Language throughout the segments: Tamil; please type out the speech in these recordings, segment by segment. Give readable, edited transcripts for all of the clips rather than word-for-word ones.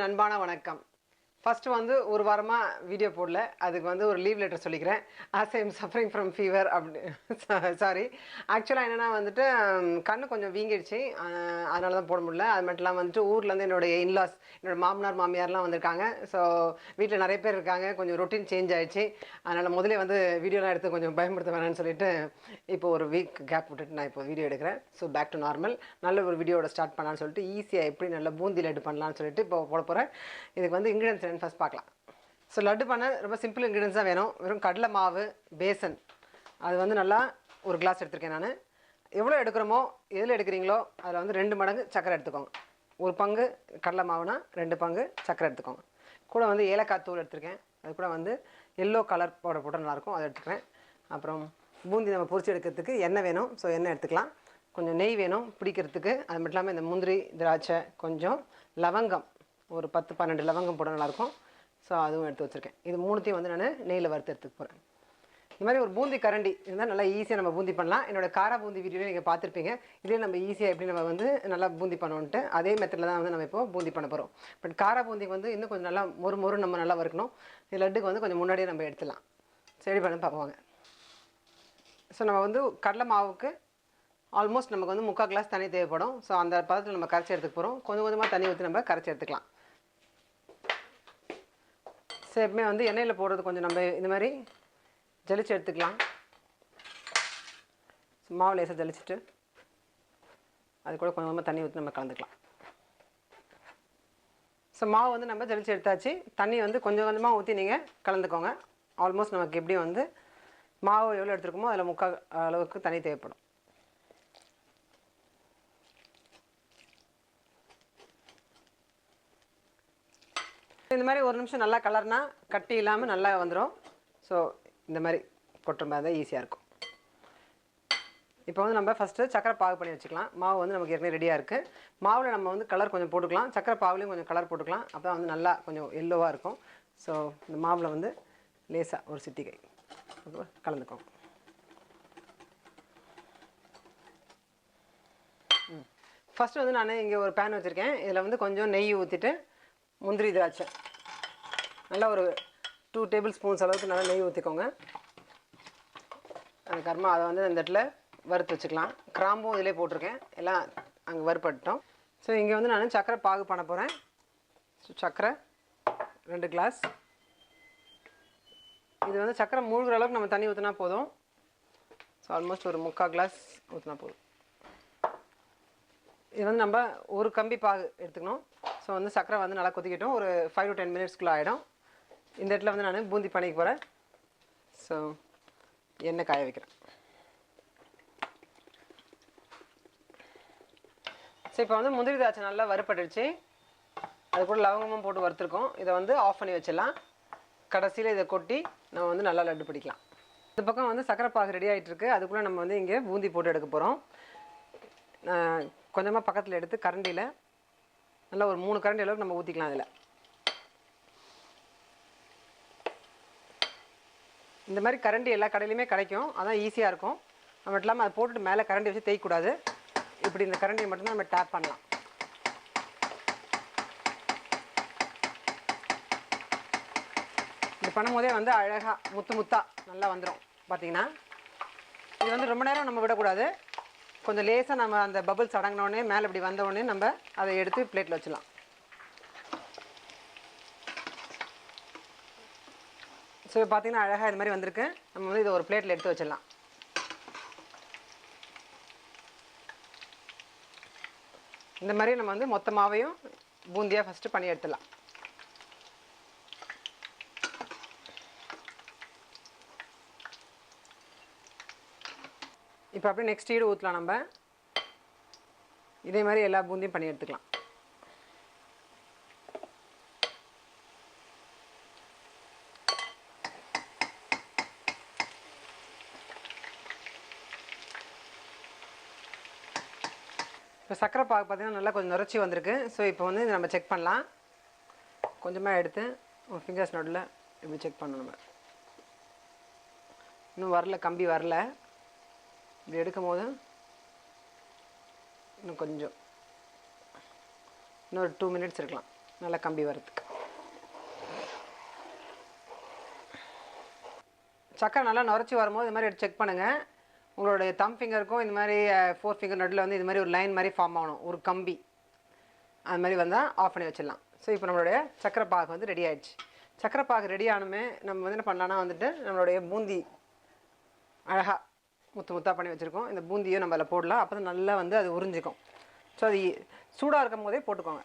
அனைவருக்கும் அன்பான வணக்கம். ஃபர்ஸ்ட் வந்து ஒரு வாரமா வீடியோ போடல. அதுக்கு வந்து ஒரு லீவ் லெட்டர் சொல்லிக்கிறேன். As I am suffering from fever அப்படி சாரி. ஆக்சுவலாக என்னென்னா வந்துட்டு கண்ணு கொஞ்சம் வீங்கிடுச்சு. அதனால தான் போட முடியல. அது மட்டும் இல்லாமல் வந்துட்டு ஊர்லேருந்து என்னுடைய இன்லாஸ், என்னோடய மாமனார் மாமியார்லாம் வந்திருக்காங்க. ஸோ வீட்டில் நிறைய பேர் இருக்காங்க. கொஞ்சம் ரொட்டீன் சேஞ்ச் ஆகிடுச்சு. அதனால் முதலே வந்து வீடியோலாம் எடுத்து கொஞ்சம் பயன்படுத்த வேணாம்னு சொல்லிட்டு இப்போ ஒரு வீக் கேப் விட்டுட்டு நான் இப்போ வீடியோ எடுக்கிறேன். So back to normal. நல்ல ஒரு வீடியோட ஸ்டார்ட் பண்ணலான்னு சொல்லிட்டு ஈஸியாக எப்படி நல்லா பூந்தி லட்டு பண்ணலான்னு சொல்லிட்டு இப்போ போட போகிறேன். இதுக்கு வந்து இன்க்ரீடியன்ஸ் ஃபர்ஸ்ட் பார்க்கலாம். ஸோ லட்டு பண்ண ரொம்ப சிம்பிள் இன்க்ரீடியன்ஸ் தான் வேணும். வெறும் கடலை மாவு, பேசன், அது வந்து நல்லா ஒரு கிளாஸ் எடுத்திருக்கேன் நான். எவ்வளோ எடுக்கிறோமோ, எதில் எடுக்கிறீங்களோ அதில் வந்து 2 மடங்கு சக்கரை எடுத்துக்கோங்க. ஒரு பங்கு கடலை மாவுனா 2 பங்கு சக்கரை எடுத்துக்கோங்க. கூட வந்து ஏலக்காய் தூள் எடுத்துருக்கேன். அது கூட வந்து எல்லோ கலர் பவுடர் போட்டால் நல்லாயிருக்கும், அதை எடுத்துக்கிறேன். அப்புறம் பூந்தி நம்ம பொரிச்சு எடுக்கிறதுக்கு எண்ணெய் வேணும். ஸோ எண்ணெய் எடுத்துக்கலாம். கொஞ்சம் நெய் வேணும் பிடிக்கிறதுக்கு. அது மட்டும் இல்லாமல் இந்த முந்திரி, திராட்சை, கொஞ்சம் லவங்கம், ஒரு 10-12 லவங்கம் போட நல்லாயிருக்கும். ஸோ அதுவும் எடுத்து வச்சுருக்கேன். இது மூணுத்தையும் வந்து நான் நெய்யில் வறுத்து எடுத்துக்க போகிறேன். இந்த மாதிரி ஒரு பூந்தி கரண்டி இருந்தால் நல்லா ஈஸியாக நம்ம பூந்தி பண்ணலாம். என்னோடய காரா பூந்தி வீடியோவில் நீங்கள் பார்த்துருப்பீங்க. இதே நம்ம ஈஸியாக எப்படி நம்ம வந்து நல்லா பூந்தி பண்ணுவோன்ட்டு அதே மெத்தடில் தான் வந்து நம்ம இப்போ பூந்தி பண்ண போகிறோம். பட் காரா பூந்திக்கு வந்து இன்னும் கொஞ்சம் நல்லா மொறு நம்ம நல்லா வறுக்கணும். இது லட்டுக்கு வந்து கொஞ்சம் முன்னாடியே நம்ம எடுத்துடலாம். சரி பண்ணி பார்ப்போங்க. ஸோ நம்ம வந்து கடலை மாவுக்கு ஆல்மோஸ்ட் நமக்கு வந்து 3/4 கிளாஸ் தண்ணி தேவைப்படும். ஸோ அந்த பதத்தில் நம்ம கரைச்சி எடுத்துக்க போகிறோம். கொஞ்சம் கொஞ்சமாக தண்ணி ஊற்றி நம்ம கரைச்சி எடுத்துக்கலாம். ஸோ எப்பவுமே வந்து எண்ணெயில் போடுறது கொஞ்சம் நம்ம இந்த மாதிரி ஜலிச்சு எடுத்துக்கலாம். மாவு லேசாக ஜலிச்சுட்டு அது கூட கொஞ்சம் கொஞ்சமாக தண்ணி ஊற்றி நம்ம கலந்துக்கலாம். ஸோ மாவு வந்து நம்ம ஜலிச்சு எடுத்தாச்சு. தண்ணி வந்து கொஞ்சம் கொஞ்சமாக ஊற்றி நீங்கள் கலந்துக்கோங்க. ஆல்மோஸ்ட் நமக்கு எப்படியும் வந்து மாவு எவ்வளோ எடுத்துருக்கோமோ அதில் 3/4 அளவுக்கு தண்ணி தேவைப்படும். இந்த மாதிரி ஒரு நிமிஷம் நல்லா கலர்னா கட்டி இல்லாமல் நல்லா வந்துடும். ஸோ இந்த மாதிரி கொட்டுற மாதிரி தான் ஈஸியாக இருக்கும். இப்போ வந்து நம்ம ஃபஸ்ட்டு சக்கரை பாகு பண்ணி வச்சுக்கலாம். மாவு வந்து நமக்கு ஏற்கனவே ரெடியாக இருக்குது. மாவில் நம்ம வந்து கலர் கொஞ்சம் போட்டுக்கலாம். சக்கரை பாகுலேயும் கொஞ்சம் கலர் போட்டுக்கலாம். அப்போ வந்து நல்லா கொஞ்சம் எல்லோவாக இருக்கும். ஸோ இந்த மாவில் வந்து லேசாக ஒரு சிட்டிகை கலந்துக்கோங்க. ஃபஸ்ட்டு வந்து நான் இங்கே ஒரு பேன் வச்சுருக்கேன். இதில் வந்து கொஞ்சம் நெய் ஊற்றிட்டு முந்திரி, திராட்சை நல்லா ஒரு 2 டேபிள் ஸ்பூன்ஸ் அளவுக்கு நல்லா நெய் ஊற்றிக்கோங்க. அதுக்கப்புறமா அதை வந்து இந்த இடத்துல வறுத்து வச்சுக்கலாம். கிராம்பும் இதிலே போட்டிருக்கேன். எல்லாம் அங்கே வறுப்பட்டோம். ஸோ இங்கே வந்து நான் சக்கரை பாகு பண்ண போகிறேன். ஸோ சக்கரை 2 கிளாஸ். இது வந்து சக்கரை மூழ்கிற அளவுக்கு நம்ம தண்ணி ஊற்றினா போதும். ஸோ ஆல்மோஸ்ட் ஒரு 3/4 கிளாஸ் ஊற்றினா போதும். இது வந்து நம்ம ஒரு கம்பி பாகு எடுத்துக்கணும். ஸோ வந்து சக்கரை வந்து நல்லா கொதிக்கட்டும். ஒரு 5 to 10 மினிட்ஸ்க்குள்ளே ஆகிடும். இந்த இடத்துல வந்து நான் பூந்தி பண்ணிக்க போகிறேன். ஸோ எண்ணெய் காய வைக்கிறேன். ஸோ இப்போ வந்து முந்திரி திராட்சை நல்லா வறுப்பட்டுடுச்சு. அது கூட லவங்கமும் போட்டு வறுத்துருக்கோம். இதை வந்து ஆஃப் பண்ணி வச்சிடலாம். கடைசியில் இதை கொட்டி நம்ம வந்து நல்லா லட்டு பிடிக்கலாம். இந்த பக்கம் வந்து சக்கரை பாகு ரெடி ஆகிட்டுருக்கு. அதுக்குள்ளே நம்ம வந்து இங்கே பூந்தி போட்டு எடுக்க போகிறோம். கொஞ்சமாக பக்கத்தில் எடுத்து கரண்டியில் நல்லா ஒரு 3 கரண்டி அளவுக்கு நம்ம ஊற்றிக்கலாம். அதில் இந்த மாதிரி கரண்டி எல்லா கடையிலையுமே கிடைக்கும். அதான் ஈஸியாக இருக்கும். அது மட்டும் இல்லாமல் அதை போட்டுட்டு மேலே கரண்டி வச்சு தேய்க்கூடாது. இப்படி இந்த கரண்டியை மட்டும்தான் நம்ம டேப் பண்ணலாம். இது பண்ணும்போதே வந்து அழகாக முத்தாக நல்லா வந்துடும். பார்த்தீங்கன்னா இது வந்து ரொம்ப நேரம் நம்ம விடக்கூடாது. கொஞ்சம் லேசாக நம்ம அந்த பபிள்ஸ் அடங்கினோடனே மேலே இப்படி வந்தோடனே நம்ம அதை எடுத்து பிளேட்டில் வச்சிடலாம். ஸோ பார்த்தீங்கன்னா அழகாக இது மாதிரி வந்திருக்கு. நம்ம வந்து இதை ஒரு பிளேட்டில் எடுத்து வச்சிடலாம். இந்த மாதிரி நம்ம வந்து மொத்த மாவையும் பூந்தியாக ஃபஸ்ட்டு பண்ணி எடுத்துடலாம். இப்போ அப்படியே நெக்ஸ்ட் ஈடு ஊற்றலாம். நம்ம இதே மாதிரி எல்லா பூந்தியும் பண்ணி எடுத்துக்கலாம். இப்போ சக்கரை பாகு பார்த்தீங்கன்னா நல்லா கொஞ்சம் நுரைச்சி வந்திருக்கு. ஸோ இப்போ வந்து நம்ம செக் பண்ணலாம். கொஞ்சமாக எடுத்து ஃபிங்கர்ஸ் நடுவில் இப்படி செக் பண்ணணும். நம்ம இன்னும் வரல, கம்பி வரல. இப்படி எடுக்கும் போது இன்னும் கொஞ்சம் இன்னொரு 2 மினிட்ஸ் இருக்கலாம். நல்லா கம்பி வரதுக்கு. சக்கரை நல்லா நுரைச்சி வரும்போது இது மாதிரி எடுத்து செக் பண்ணுங்கள். உங்களுடைய தம் ஃபிங்கருக்கும் இந்த மாதிரி 4 ஃபிங்கர் நடுவில் வந்து இது மாதிரி ஒரு லைன் மாதிரி ஃபார்ம் ஆகணும், ஒரு கம்பி. அது மாதிரி வந்தால் ஆஃப் பண்ணி வச்சிடலாம். ஸோ இப்போ நம்மளுடைய சக்கரை பாகு வந்து ரெடி ஆகிடுச்சு. சக்கரை பாகு ரெடி ஆனுமே நம்ம வந்து என்ன பண்ணலான்னா வந்துட்டு நம்மளுடைய பூந்தி அழகாக முத்து முத்தாக பண்ணி வச்சுருக்கோம். இந்த பூந்தியும் நம்ம அதில் போடலாம். அப்போ தான் நல்லா வந்து அது உறிஞ்சிக்கும். ஸோ அது சூடாக இருக்கும் போதே போட்டுக்கோங்க.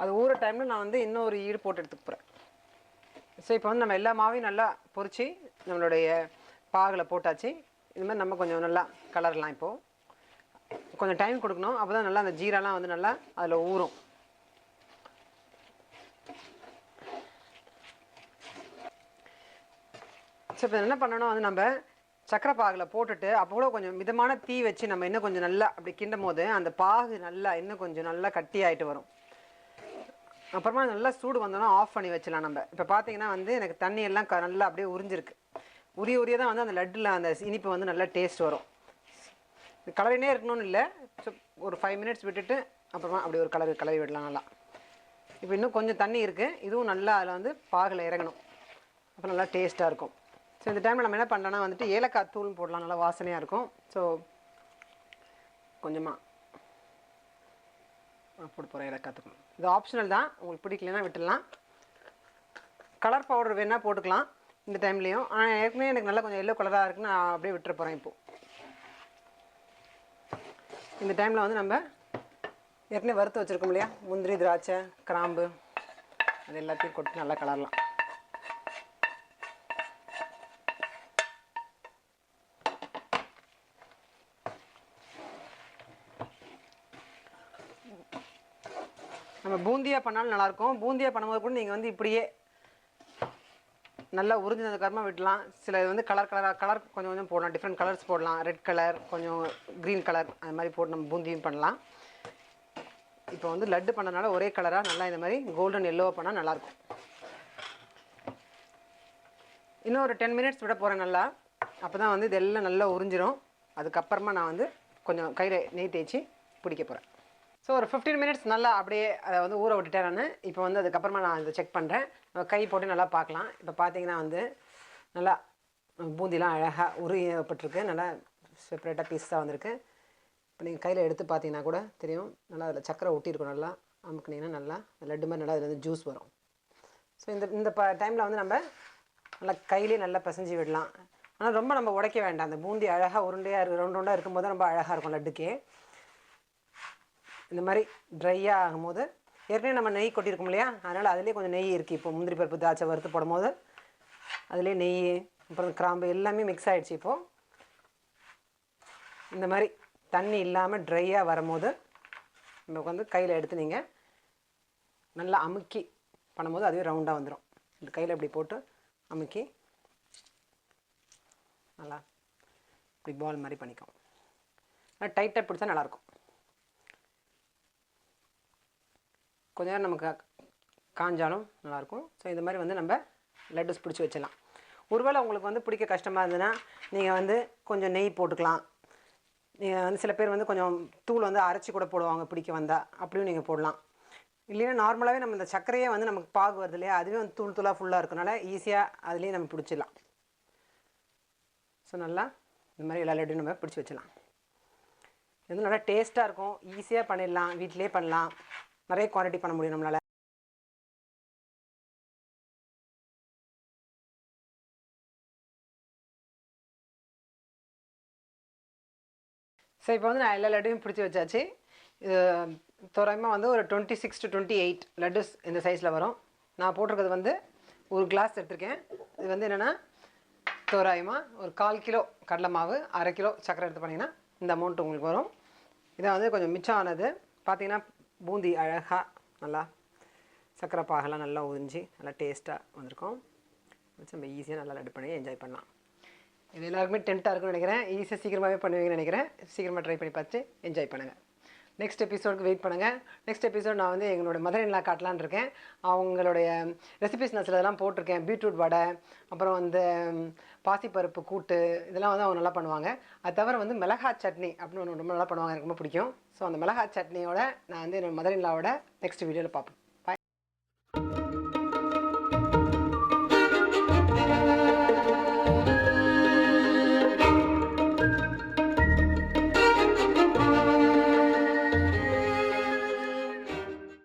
அது ஊற டைமில் நான் வந்து இன்னொரு ஈடு போட்டு எடுத்துக்க போகிறேன். ஸோ இப்போ வந்து நம்ம எல்லா மாவையும் நல்லா பொரித்து நம்மளுடைய பாகில் போட்டாச்சு. இது மாதிரி நம்ம கொஞ்சம் நல்லா கலரலாம். இப்போது கொஞ்சம் டைம் கொடுக்கணும். அப்போ தான் நல்லா அந்த ஜீராலாம் வந்து நல்லா அதில் ஊறும். ஸோ இப்போ என்ன பண்ணணும் வந்து நம்ம சக்கரை பாகில் போட்டுட்டு அப்போ கூட கொஞ்சம் மிதமான தீ வச்சு நம்ம இன்னும் கொஞ்சம் நல்லா அப்படி கிண்டும் போது அந்த பாகு நல்லா இன்னும் கொஞ்சம் நல்லா கட்டி ஆகிட்டு வரும். அப்புறமா நல்லா சூடு வந்தோன்னா ஆஃப் பண்ணி வச்சிடலாம். நம்ம இப்போ பார்த்தீங்கன்னா வந்து எனக்கு தண்ணி எல்லாம் நல்லா அப்படியே உறிஞ்சிருக்கு. உரிய தான் வந்து அந்த லட்டில் அந்த இனிப்பு வந்து நல்லா டேஸ்ட் வரும். கலரினே இருக்கணும்னு இல்லை. ஸோ ஒரு 5 மினிட்ஸ் விட்டுட்டு அப்புறமா அப்படி ஒரு கலரி விடலாம் நல்லா. இப்போ இன்னும் கொஞ்சம் தண்ணி இருக்குது. இதுவும் நல்லா அதில் வந்து பாகில் இறங்கணும். அப்போ நல்லா டேஸ்ட்டாக இருக்கும். ஸோ இந்த டைமில் நம்ம என்ன பண்ணலாம்னா வந்துட்டு ஏலக்காய் தூள் போடலாம். நல்லா வாசனையாக இருக்கும். ஸோ கொஞ்சமாக போட்டு போகிறேன் ஏலக்காய் தூள். இது ஆப்ஷனல் தான், உங்களுக்கு பிடிக்கலன்னா விட்டுடலாம். கலர் பவுடர் வேணால் போட்டுக்கலாம் இந்த டைம்லேயும். ஆனால் ஏற்கனவே எனக்கு நல்லா கொஞ்சம் எல்லோ கலராக இருக்குன்னு நான் அப்படியே விட்டுற போகிறேன். இப்போது இந்த டைமில் வந்து நம்ம ஏற்கனவே வறுத்து வச்சுருக்கோம் இல்லையா, முந்திரி, திராட்சை, கிராம்பு, அது எல்லாத்தையும் கொட்டி நல்லா கலரலாம். நம்ம பூந்தியாக பண்ணாலும் நல்லாயிருக்கும். பூந்தியாக பண்ணும்போது கூட நீங்கள் வந்து இப்படியே நல்லா உறிஞ்சினதுக்கப்புறமா விடலாம். சில வந்து கலர் கொஞ்சம் கொஞ்சம் போடலாம். டிஃப்ரெண்ட் கலர்ஸ் போடலாம். ரெட் கலர், கொஞ்சம் க்ரீன் கலர், அது மாதிரி போட்டு நம்ம பூந்தியும் பண்ணலாம். இப்போ வந்து லட்டு பண்ணனால ஒரே கலராக நல்லா இந்த மாதிரி கோல்டன் எல்லோவாக பண்ணால் நல்லாயிருக்கும். இன்னும் ஒரு 10 மினிட்ஸ் விட போகிறேன் நல்லா. அப்போ தான் வந்து இதெல்லாம் நல்லா உறிஞ்சிடும். அதுக்கப்புறமா நான் வந்து கொஞ்சம் கையில் நெய் தேய்ச்சி பிடிக்க போகிறேன். ஸோ ஒரு 15 மினிட்ஸ் நல்லா அப்படியே அதை வந்து ஊற விட்டுட்டேன் நான். இப்போ வந்து அதுக்கப்புறமா நான் இதை செக் பண்ணுறேன். கை போட்டு நல்லா பார்க்கலாம். இப்போ பார்த்தீங்கன்னா வந்து நல்லா பூந்திலாம் அழகாக உரியப்பட்டிருக்கு. நல்லா செப்பரேட்டாக பீஸாக வந்திருக்கு. இப்போ நீங்கள் கையில் எடுத்து பார்த்தீங்கன்னா கூட தெரியும், நல்லா அதில் சக்கரை ஒட்டியிருக்கும். நல்லா அமுக்குனிங்கன்னா நல்லா லட்டு மாதிரி நல்லா அதில் வந்து ஜூஸ் வரும். ஸோ இந்த டைமில் வந்து நம்ம நல்லா கையிலே நல்லா பிசைஞ்சு விடலாம். ஆனால் ரொம்ப நம்ம உடைக்க வேண்டாம். அந்த பூந்தி அழகாக உருண்டையாக ரவுண்டாக இருக்கும்போது ரொம்ப அழகாக இருக்கும் லட்டுக்கே. இந்த மாதிரி ட்ரையாக ஆகும்போது ஏற்கனவே நம்ம நெய் கொட்டியிருக்கோம் இல்லையா, அதனால் அதிலே கொஞ்சம் நெய் இருக்குது. இப்போ முந்திரி பருப்பு, திராட்சை வறுத்து போடும்போது அதிலே நெய், அப்புறம் கிராம்பு எல்லாமே மிக்ஸ் ஆகிடுச்சு. இப்போது இந்த மாதிரி தண்ணி இல்லாமல் ட்ரையாக வரும்போது நமக்கு வந்து கையில் எடுத்து நீங்கள் நல்லா அமுக்கி பண்ணும்போது அதுவே ரவுண்டாக வந்துடும். இந்த கையில் இப்படி போட்டு அமுக்கி நல்லா இப்படி பால் மாதிரி பண்ணிக்கோம். நல்லா டைட்டாக பிடிச்சா நல்லாயிருக்கும். கொஞ்ச நேரம் நமக்கு காஞ்சாலும் நல்லாயிருக்கும். ஸோ இந்த மாதிரி வந்து நம்ம லட்டுஸ் பிடிச்சி வச்சிடலாம். ஒருவேளை உங்களுக்கு வந்து பிடிக்க கஷ்டமாக இருந்ததுன்னா நீங்கள் வந்து கொஞ்சம் நெய் போட்டுக்கலாம். நீங்கள் வந்து சில பேர் வந்து கொஞ்சம் தூள் வந்து அரைச்சி கூட போடுவாங்க பிடிக்க வந்தால், அப்படியும் நீங்கள் போடலாம். இல்லைன்னா நார்மலாகவே நம்ம இந்த சர்க்கரையே வந்து நமக்கு பாகு வருது இல்லையா, அதுவே வந்து தூளாக ஃபுல்லாக இருக்கனால ஈஸியாக அதுலேயும் நம்ம பிடிச்சிடலாம். ஸோ நல்லா இந்த மாதிரி எல்லா லட்டையும் நம்ம பிடிச்சி வச்சிடலாம். இது வந்து நல்லா டேஸ்ட்டாக இருக்கும். ஈஸியாக பண்ணிடலாம், வீட்டிலே பண்ணலாம். நிறைய குவான்டிட்டி பண்ண முடியும் நம்மளால். ஸோ இப்போ வந்து நான் எல்லா லட்டையும் பிடிச்சி வச்சாச்சு. இது தோராயமாக வந்து ஒரு 26 to 28 லட்டுஸ் இந்த சைஸில் வரும். நான் போட்டிருக்கிறது வந்து ஒரு கிளாஸ் எடுத்திருக்கேன். இது வந்து என்னென்னா தோராயமாக ஒரு 1/4 கிலோ கடலை மாவு, 1/2 கிலோ சக்கரை எடுத்து பண்ணிங்கன்னா இந்த அமௌண்ட் உங்களுக்கு வரும். இதை வந்து கொஞ்சம் மிச்சம் ஆனது பார்த்திங்கன்னா பூந்தி அழகாக நல்லா சக்கரை பாகெல்லாம் நல்லா உறிஞ்சி நல்லா டேஸ்ட்டாக வந்திருக்கும். வச்சு நம்ம ஈஸியாக நல்லா லட்டு பண்ணி என்ஜாய் பண்ணலாம். இது எல்லாருக்குமே டெம்ட்டாக இருக்குன்னு நினைக்கிறேன். ஈஸியாக சீக்கிரமாகவே பண்ணுவீங்கன்னு நினைக்கிறேன். சீக்கிரமாக ட்ரை பண்ணி பார்த்து என்ஜாய் பண்ணுங்கள். நெக்ஸ்ட் எபிசோடுக்கு வெயிட் பண்ணுங்கள். நெக்ஸ்ட் எபிசோட் நான் வந்து எங்களோட மதர் இன்லா காட்டலான்னு இருக்கேன். அவங்களுடைய ரெசிபிஸ் நான் சிலதெல்லாம் போட்டிருக்கேன். பீட்ரூட் வடை, அப்புறம் வந்து பாசிப்பருப்பு கூட்டு, இதெல்லாம் வந்து அவங்க நல்லா பண்ணுவாங்க. அது தவிர வந்து மிளகா சட்னி அப்படின்னு ஒன்று ரொம்ப நல்லா பண்ணுவாங்க, எனக்கு ரொம்ப பிடிக்கும். ஸோ அந்த மிளகா சட்னியோட நான் வந்து என்னோட மதர் இன்லாவோட நெக்ஸ்ட் வீடியோவில் பார்ப்போம்.